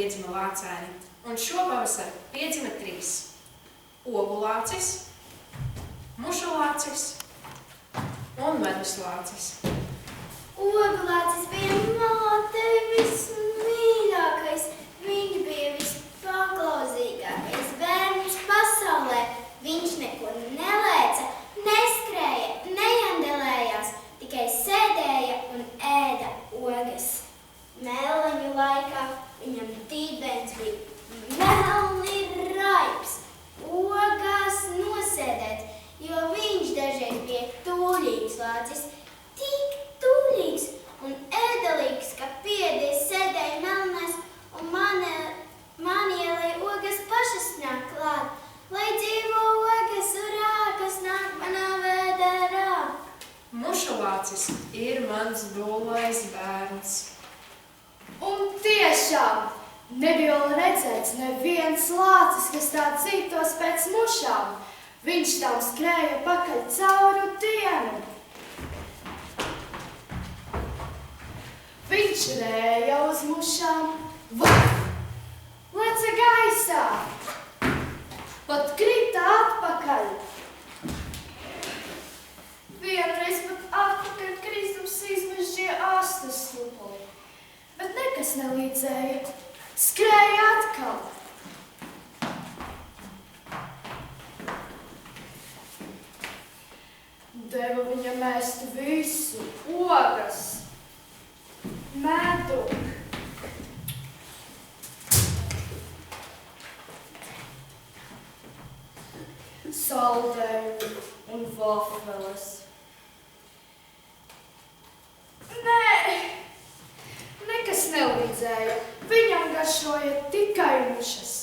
piedzima lācēni, un šopavasar piedzima 3 – ogulācis, mušulācis un meduslācis. Ogulācis bija mātei vismīļākais, viņš bija vispaklauzīgākais bērns pasaulē. Viņš neko nelēca, neskrēja, nejandelējās, tikai sēdēja un ēda ogas. Meleņu laikā viņam dibens bija melni raips, ogās nosēdēt, jo viņš dažreiz bija tūlīgs lācis, tik tūlīgs un ēdelīgs, ka piedies sēdēja melinās un manielēja ogas pašas nāk klāt. Lai dzīvo ogas urā, kas nāk manā vēderā. Mušulācis ir mans dūlais bērns. Un tiešām nebija vēl redzēts neviens lācis, kas tā cītos pēc mušām. Viņš tam skrēja pakaļ cauru dienu. Viņš rēja uz mušām, leca gaisā, pat krita atpakaļ. Vienreiz pat atpakaļ kristums izmežģīja astes stupuli, bet nekas nelīdzēja. Skrēja atkal. Deva viņam ēst visu, ogas, medu. Saldējumu un vafeles. Nē, nekas nelīdzēja. Viņam garšoja tikai mušas.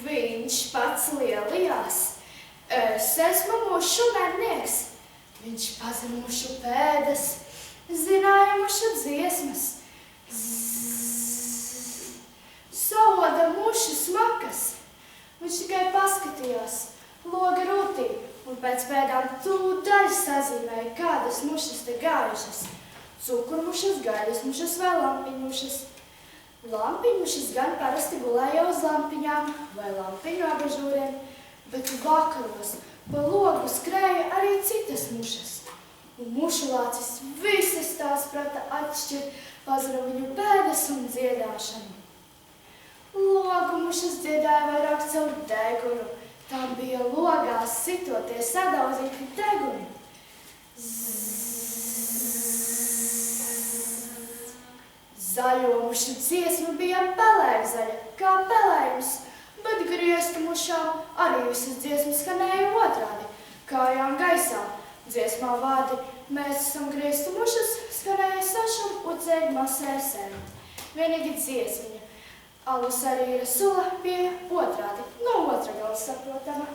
Viņš pats lielījās. Es esmu mušu mednieks. Viņš pazina mušu pēdas, zināja mušu dziesmas. Sauda mušu smakas. Viņš tikai paskatījās loga rūtī un pēc pēdām tūdaļ sazīmēja, kādas mušas te gājušas. Cukurmušas, gaļasmušas vai lampiņmušas. Lampiņmušas gan parasti gulēja uz lampiņām vai lampiņu abažūriem, bet vakaros pa logu skrēja arī citas mušas. Un mušulācis visas tās prata atšķirt, pazina viņu pēdas un dziedāšanu. Logu mušas dziedāja vairāk savu degunu. Tam bija logās sitoties sadauzīti deguni. Zaļo mušu dziesma bija pelēkzaļa, kā pelējums, bet grieztu mušām arī visas dziesmas skanēja otrādi, kājām gaisā. Dziesmā vārdi mēs esam grieztu mušas skanēja sašam uceļu masēsēm. Vienīgi dziesmiņa. Alus arī ir sula bija otrādi, no otra gala saprotama.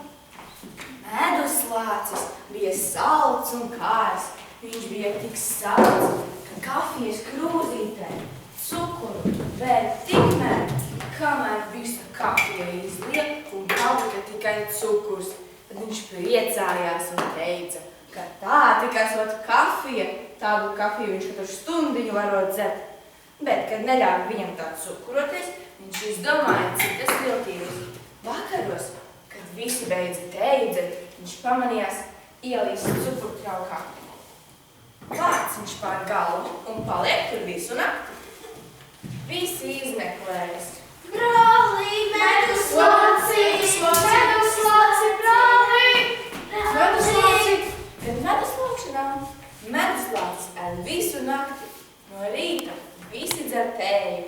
Meduslācis bija salds un kārs. Viņš bija tik salds, ka kafijas krūzītē cukuru vēl tikmēr, kamēr visa kafija izliek un palika tikai cukurs. Tad viņš priecājās un teica, ka tā tikai esot kafija, tādu kafiju viņš katru stundiņu varot dzert. Bet, kad neļāva viņam tā cukuroties, viņš izdomāja citas viltības. Vakaros, kad visi beidza tēju dzert, viņš pamanījās ielīst cukurtraukā. Vārds viņš pār galvu un paliek tur visu nakti. Visi izmeklējas. Brālī, meduslāci, meduslāci, brālī! Meduslāci, kad meduslāci nav, meduslācis ēd visu nakti. No rīta visi dzer tēju.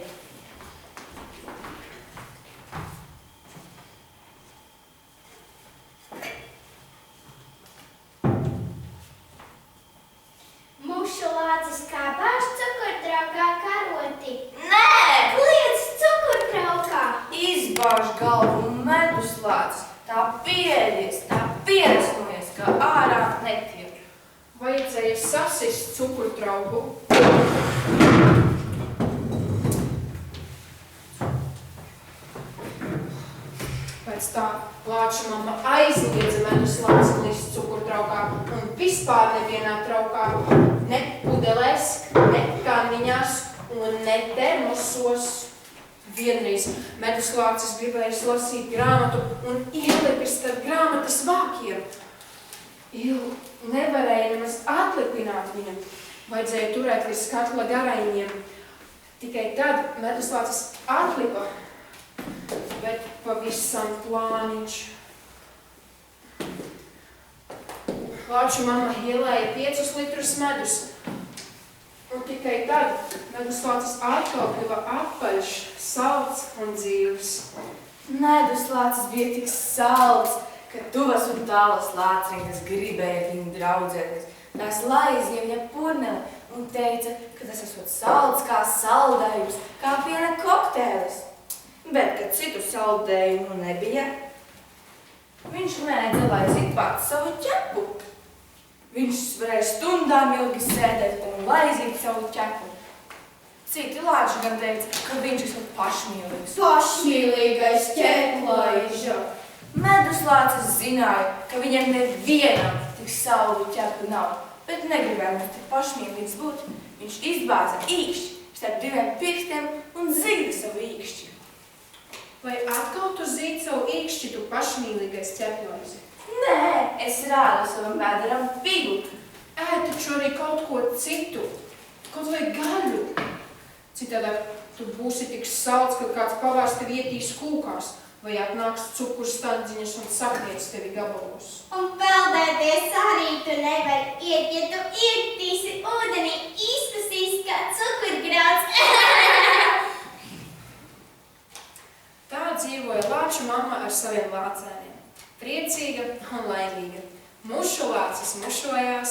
Mušulācis kā bāž cukurtraukā karoti. Nē! Kliedz cukurtraukā! Izbāž galvu meduslācis, tā pieļies, tā pieresnojas, ka ārā netiek. Vajadzēja sasist cukurtrauku. Pēc tā Lāča mamma aizliedza meduslāci list cukurtraukā un vispār nevienā traukā, ne pudelēs, ne kandiņās un ne termosos. Vienreiz meduslācis gribējis lasīt grāmatu un ielipis starp grāmatas vākiem. Ilu nevarēja nemaz atlipināt viņam. Vajadzēja turēt līdz skatla garaiņiem. Tikai tad meduslācis atlipa, bet pavisam plāniņš. Lāču mamma ielēja 5 litrus medus, un tikai tad meduslācis atkal kļuva apaļš, salds un dzīvs. Meduslācis bija tik salds, ka tuvas un tālas lācringas gribēja viņu draudzēties. Tās laizja viņa purneli un teica, ka tas esot salds kā saldējums, kā piena kokteilis. Bet, kad citu saldējumu nebija, viņš mēģināja laizīt pats savu ķepu. Viņš varēja stundām ilgi sēdēt un laizīt savu ķepu. Citi lāči gan teica, ka viņš esot pašmīlīgs. Pašmīlīgais ķeplaiža. Meduslācis zināja, ka viņam nevienam tik saldu ķepu nav, bet negribēja mums tik pašmīlīgs būt. Viņš izbāza īkšķi starp 2 pirkstiem un zīda savu īkšķi. Vai atkal tu zīd savu īkšķi, tu pašmīlīgais ķeplaizi? Nē, es rādu savam vēderam pigu. Ēd taču arī kaut ko citu, kaut vai gaļu. Citādāk tu būsi tik salds, ka kāds pavārs tevi ietīs kūkās, vai atnāks cukurstandziņas un sakniec tevi gabalos. Un peldēties arī tu nevari iet, ja tu ietīsi ūdenī, izkusīs kā cukurgrauds. Tā dzīvoja lāču mamma ar saviem lācēniem. Priecīga un laimīga. Mušu lācis mušojās,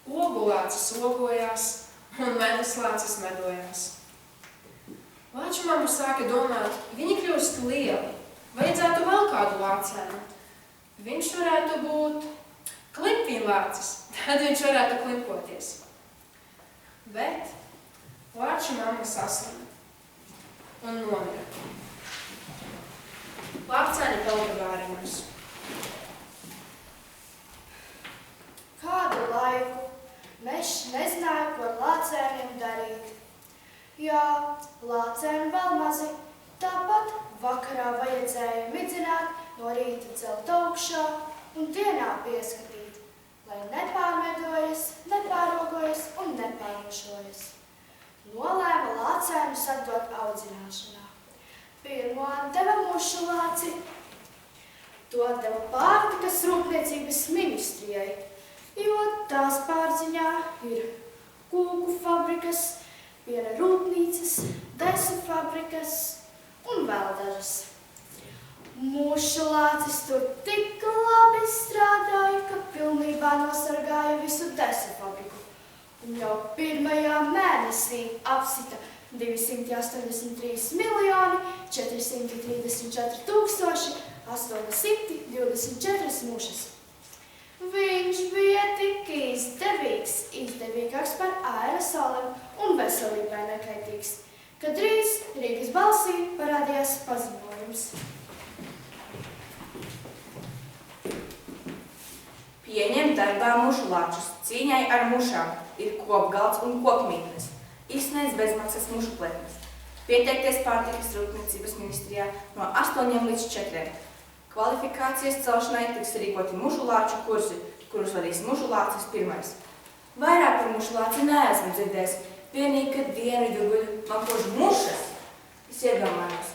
ogu lācis ogojās un medus lācis medojās. Lāču mamma sāka domāt, viņi kļūst lieli. Vajadzētu vēl kādu lācēnu. Viņš varētu būt klimpīnlācis, tad viņš varētu klimpoties. Bet lāču mamma saslima un nomira. Lācēni palika vāriņos. Kādu laiku Mešs nezināja, ko ar lācēniem darīt. Jā, lācēni vēl mazi, tāpat vakarā vajadzēja midzināt, no rīta celt augšā un dienā pieskatīt, lai nepārmedojas, nepārogojas un nepārmušojas. Nolēma lācēnus atdot audzināšanā. Pirmo deva mušu lāci, to deva pārtikas rūpniecības ministrijai, jo tās pārziņā ir kūku fabrikas, piena rūpnīcas, desu fabrikas un vēl dažas. Mušu lācis tur tik labi strādāja, ka pilnībā nosargāja visu desu fabriku. Un jau pirmajā mēnesī apsita 283 miljoni 434 tūkstoši 824 mušas. Viņš bija tik izdevīgs, izdevīgāks par aerosoliem un veselībai nekaitīgs, kad drīz Rīgas balsī parādījās paziņojums. Pieņem darbā mušu lāčus, cīņai ar mušām, ir kopgalds un kopmītnes, izsniedz bezmaksas mušu pletnes. Pieteikties pārtikas rūpniecības ministrijā no 8 līdz 4. Kvalifikācijas celšanai tiks rīkoti mušu lāču kursi, kurus vadīs mušu lācis 1. Vairāk par mušu lāci neesmu dzirdējis, vienīgi, kad dienu durguļu man kož mušas. Es iedomājos,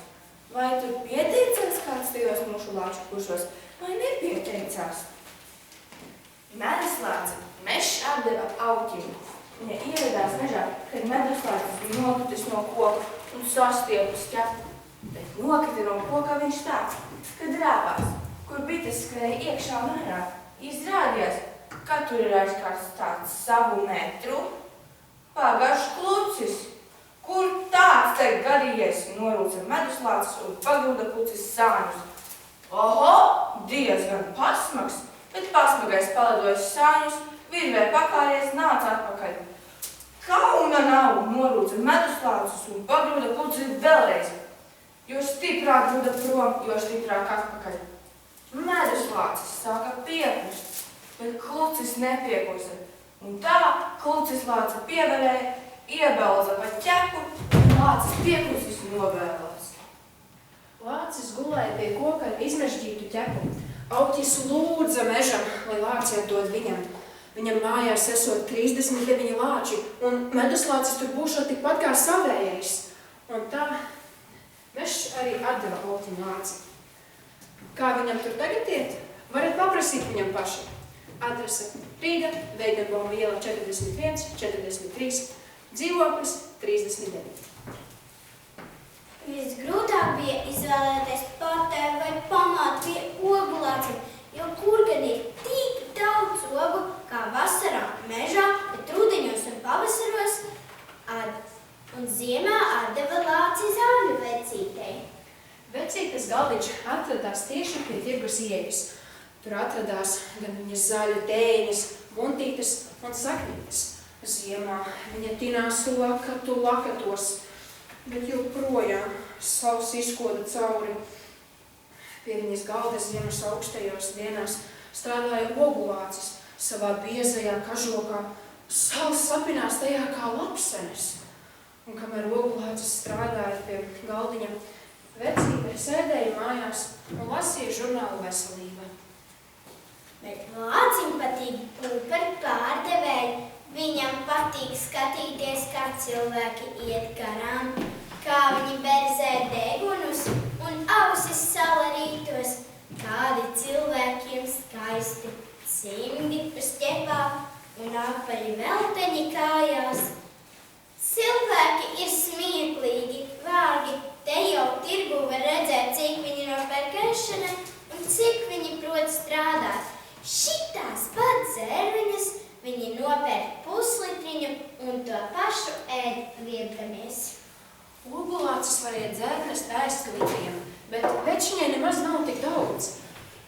vai tur pieteicās kāds tajos mušu lāču kursos, vai nepieteicās? Meduslāci Mešs atdeva auķim. Viņa ieradās mežā, kad meduslācis bija nokritis no koka un sastiepus ķepu. Bet nokrita no koka viņš tāds, kad rāpās, kur bites skrēja iekšā un ārā. Izrādījās, ka tur ir aizkārts tāds savu metru. Pagašs klucis, kur tāds te gadījies, norūca meduslācis un pagrūda klucis sāņus. Oho, diezgan pasmags, bet pasmagais palidojas sāņus, virvē pakāries, nāca atpakaļ. Kauna nav, norūca meduslācis un pagrūda klucis vēlreiz. Jo stiprāk grūda prom, jo stiprāk atpakaļ. Meduslācis sāka piekust, bet klucis nepiekusa. Un tā klucis lāca pievelēja, iebelza pa ķepu, un lācis piekusis novēlās. Lācis gulēja pie koka ar izmežģītu ķepu. Auķis lūdza mežam, lai lāci atdod viņam. Viņam mājās esot 39 lāči, un meduslācis tur būšot tikpat kā savējais. Un tā mežs arī atdeva auķim lāci. Kā viņam tur tagad iet? Varat paprasīt viņam paši. Adrese Rīga, Veidenbauma iela 41, 43, dzīvoklis 39. Visgrūtāk bija izvēlēties patēru vai pamāt pie ogulāciem, jo kur gan ir tik daudz ogu kā vasarā mežā, bet rudeņos un pavasaros un ziemā atdeva lāci zāļu vecītei. Vecītes galdiņš atradās tieši pie tirgus ieejas. Tur atradās gan viņas zaļu tēņas, buntītes un saknītes. Ziemā viņa tinās lakatos, bet joprojām sauss izkoda cauri. Pie viņas galda ziemas augstajos dienās strādāja ogulācis savā biezajā kažokā. Sauss sapinās tajā kā lapsenes. Un kamēr ogulācis strādāja pie galdiņa, vecīte sēdēja mājās un lasīja žurnālu Veselība. Bet lācim patīk būt par pārdevēju. Viņam patīk skatīties, kā cilvēki iet garām, kā viņi berzē degunus un ausis sala rītos, kādi cilvēkiem skaisti cimdi pa stepām un apaļi velteņi kājās. Cilvēki ir smieklīgi, vārgi, te jau tirgu var redzēt, cik viņi nopērk ēšanai un cik viņi prot strādāt. Šitās pat zērveņas viņi nopērk puslitriņu un to pašu ēd liepdamies. Ogulācis varēja dzērnest ēst klitriem, bet večiņai nemaz nav tik daudz.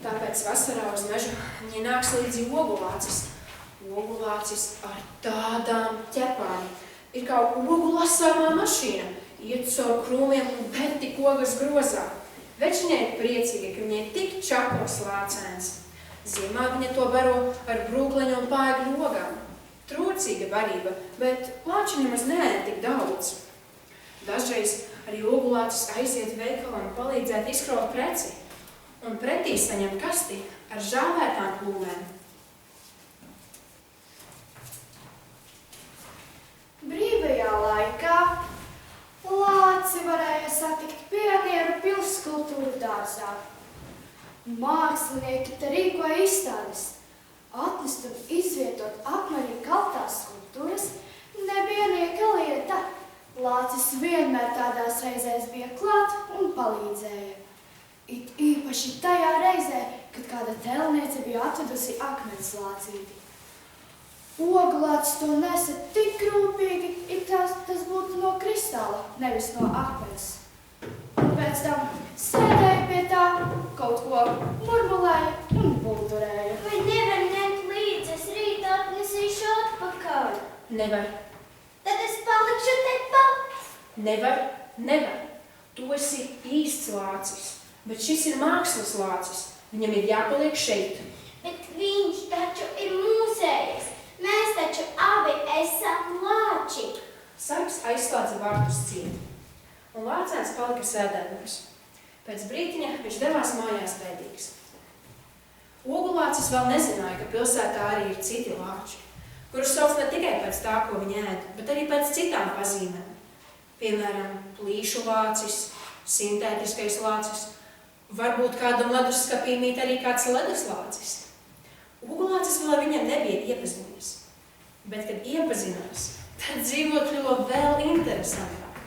Tāpēc vasarā uz mežu viņai nāks līdzi ogulācis. Ogulācis ar tādām ķepām. Ir kā ogu lasāmā mašīna, iet caur krūmiem un bet tik ogas grozā. Večiņai ir priecīgi, ka viņai tik čakos lācēns. Ziemā viņa to baro ar brūkleņu un pāegļu ogām. Trūcīga barība, bet lāči nemaz neēd tik daudz. Dažreiz arī ogulācis aiziet veikalā un palīdzēt izkraut preci, un pretī saņem kasti ar žāvētām plūmēm. Brīvajā laikā lāci varēja satikt Pionieru pils kultūru dārzā. Mākslinieki te rīkoja izstādes. Atnest un izvietot akmenī kaltās skulptūras nebija nieka lieta. Lācis vienmēr tādās reizēs bija klāt un palīdzēja. It īpaši tajā reizē, kad kāda tēlniece bija atvedusi akmens lācīti. Ogulācis to nesa tik rūpīgi, it tas būtu no kristāla, nevis no akmens. Un pēc tam sēdēja pie tā, kaut ko murmulēja un buldurēja. Vai nevar ņemt līdzi, es rīt atnesīšu atpakaļ? Nevar, Tad es palikšu te pats. nevar. Tu esi īsts lācis, bet šis ir mākslas lācis. Viņam ir jāpaliek šeit. Bet viņš taču ir mūsējis. Mēs taču abi esam lāči. Sargs aizslēdza vārtus ciet, un lācēns palika sēdēdams. Pēc brītiņa viņš devās mājās bēdīgs. Ogulācis vēl nezināja, ka pilsētā arī ir citi lāči, kurus sauc ne tikai pēc tā, ko viņi ēd, bet arī pēc citām pazīmēm. Piemēram, plīšu lācis, sintētiskais lācis, varbūt kādam leduskapī mīt arī kāds leduslācis. Ogulācis vēl ar viņiem nebija iepazinies, bet, kad iepazinās, tad dzīvot kļuva vēl interesantāk.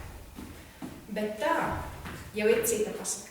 Bet tā jau ir cita pasaka.